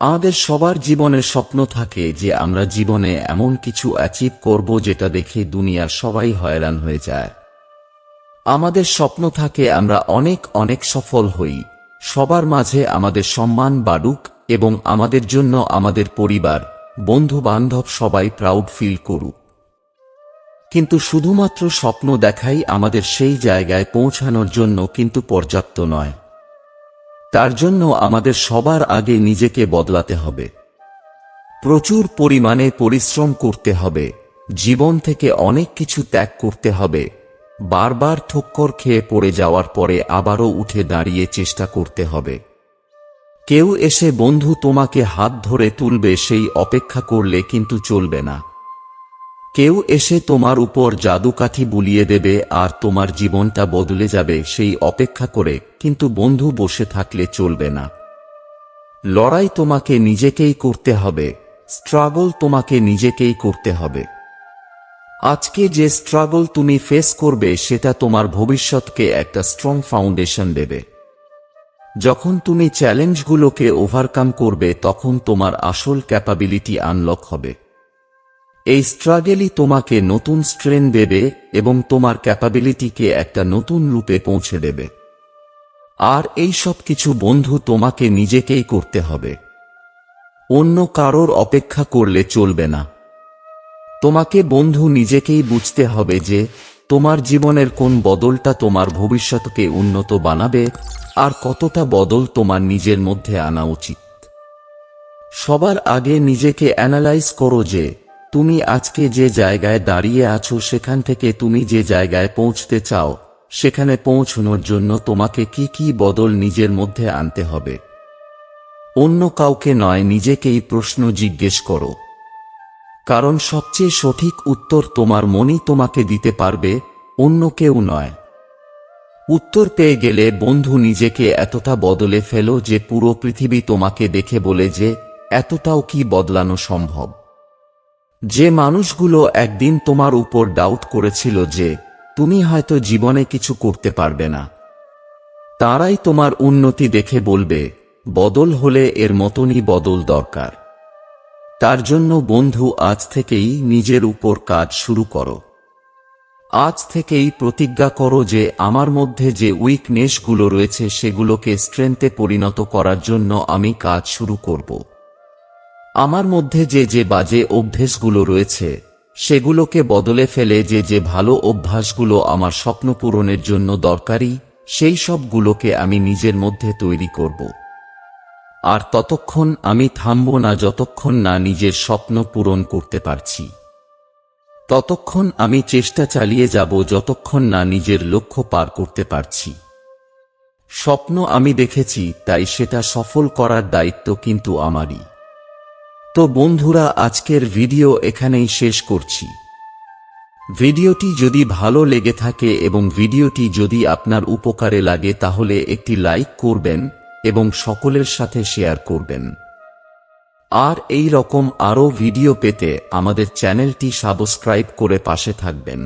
আমাদের সবার জীবনের স্বপ্ন থাকে যে আমরা জীবনে এমন কিছু অ্যাচিভ করব যেটা দেখে দুনিয়ার সবাই হয়রান হয়ে যায়। আমাদের স্বপ্ন থাকে আমরা অনেক অনেক সফল হই, সবার মাঝে আমাদের সম্মান বাড়ুক এবং আমাদের জন্য আমাদের পরিবার, বন্ধু বান্ধব সবাই প্রাউড ফিল করুক। কিন্তু শুধুমাত্র স্বপ্ন দেখাই আমাদের সেই জায়গায় পৌঁছানোর জন্য কিন্তু পর্যাপ্ত নয়। তার জন্য আমাদের সবার আগে নিজেকে বদলাতে হবে, প্রচুর পরিমাণে পরিশ্রম করতে হবে, জীবন থেকে অনেক কিছু ত্যাগ করতে হবে, বারবার ঠক্কর খেয়ে পড়ে যাওয়ার পরে আবারও উঠে দাঁড়িয়ে চেষ্টা করতে হবে। কেউ এসে বন্ধু তোমাকে হাত ধরে তুলবে সেই অপেক্ষা করলে কিন্তু চলবে না। কেউ এসে তোমার উপর জাদুকাঠি বুলিয়ে দেবে আর তোমার জীবনটা বদলে যাবে সেই অপেক্ষা করে কিন্তু বন্ধু বসে থাকলে চলবে না। লড়াই তোমাকে নিজেকেই করতে হবে, স্ট্রাগল তোমাকে নিজেকেই করতে হবে। আজকে যে স্ট্রাগল তুমি ফেস করবে সেটা তোমার ভবিষ্যৎকে একটা স্ট্রং ফাউন্ডেশন দেবে। যখন তুমি চ্যালেঞ্জগুলোকে ওভারকাম করবে তখন তোমার আসল ক্যাপাবিলিটি আনলক হবে। এই স্ট্রাগলই তোমাকে নতুন স্ট্রেন দেবে এবং তোমার ক্যাপাবিলিটিকে একটা নতুন রূপে পৌঁছে দেবে। আর এই সব কিছু বন্ধু তোমাকে নিজেকেই করতে হবে, অন্য কারোর অপেক্ষা করলে চলবে না। তোমাকে বন্ধু নিজেকেই বুঝতে হবে যে তোমার জীবনের কোন বদলটা তোমার ভবিষ্যৎকে উন্নত বানাবে আর কতটা বদল তোমার নিজের মধ্যে আনা উচিত। সবার আগে নিজেকে অ্যানালাইজ করো যে তুমি আজকে যে জায়গায় দাঁড়িয়ে আছো সেখান থেকে তুমি যে জায়গায় পৌঁছতে চাও সেখানে পৌঁছানোর জন্য তোমাকে কি কি বদল নিজের মধ্যে আনতে হবে। অন্য কাউকে নয়, নিজেকেই প্রশ্ন জিজ্ঞেস করো, কারণ সবচেয়ে সঠিক উত্তর তোমার মনই তোমাকে দিতে পারবে, অন্য কেউ নয়। উত্তর পেয়ে গেলে বন্ধু নিজেকে এতটা বদলে ফেলো যে পুরো পৃথিবী তোমাকে দেখে বলে যে এতটাও কি বদলানো সম্ভব। যে মানুষগুলো একদিন তোমার উপর ডাউট করেছিল যে তুমি হয়তো জীবনে কিছু করতে পারবে না, তারাই তোমার উন্নতি দেখে বলবে বদল হলে এর মতনই বদল দরকার। তার জন্য বন্ধু আজ থেকেই নিজের উপর কাজ শুরু করো। আজ থেকেই প্রতিজ্ঞা করো যে আমার মধ্যে যে উইকনেসগুলো রয়েছে সেগুলোকে স্ট্রেংথে পরিণত করার জন্য আমি কাজ শুরু করব। আমার মধ্যে যে যে বাজে অভ্যেসগুলো রয়েছে সেগুলোকে বদলে ফেলে যে ভালো অভ্যাসগুলো আমার স্বপ্ন পূরণের জন্য দরকারি সেই সবগুলোকে আমি নিজের মধ্যে তৈরি করব। আর ততক্ষণ আমি থামব না যতক্ষণ না নিজের স্বপ্ন পূরণ করতে পারছি। ততক্ষণ আমি চেষ্টা চালিয়ে যাব যতক্ষণ না নিজের লক্ষ্য পার করতে পারছি। স্বপ্ন আমি দেখেছি তাই সেটা সফল করার দায়িত্ব কিন্তু আমারই। তো বন্ধুরা, আজকের ভিডিও এখানেই শেষ করছি। ভিডিওটি যদি ভালো লেগে থাকে এবং ভিডিওটি যদি আপনার উপকারে লাগে তাহলে একটি লাইক করবেন এবং সকলের সাথে শেয়ার করবেন। আর এই রকম আরও ভিডিও পেতে আমাদের চ্যানেলটি সাবস্ক্রাইব করে পাশে থাকবেন।